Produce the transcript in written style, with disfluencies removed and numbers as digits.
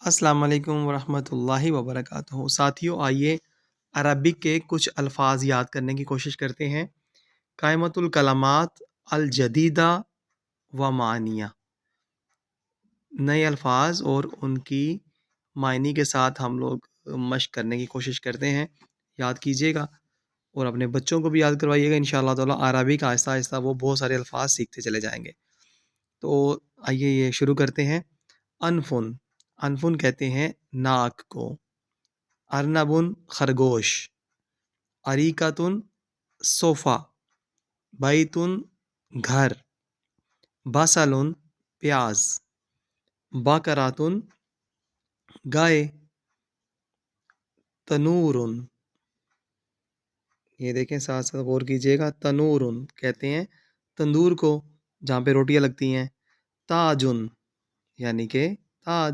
السلام علیکم ورحمۃ اللہ وبرکاتہ ساتھیوں، آئیے عربک کے کچھ الفاظ یاد کرنے کی کوشش کرتے ہیں۔ قائمۃ الکلمات الجدیدہ و معنیہ، نئے الفاظ اور ان کی معنی کے ساتھ ہم لوگ مشق کرنے کی کوشش کرتے ہیں۔ یاد کیجیے گا اور اپنے بچوں کو بھی یاد کروائیے گا، انشاءاللہ تعالیٰ عربک آہستہ آہستہ وہ بہت سارے الفاظ سیکھتے چلے جائیں گے۔ تو آئیے یہ شروع کرتے ہیں۔ انفن، انفن کہتے ہیں ناک کو۔ ارنبن، خرگوش۔ اریکتن، صوفہ۔ بیتن، گھر۔ بصلن، پیاز۔ بقراتن، گائے۔ تنورن، یہ دیکھیں ساتھ ساتھ غور کیجیے گا، تنورن کہتے ہیں تندور کو جہاں پہ روٹیاں لگتی ہیں۔ تاجن، یعنی کہ تاج۔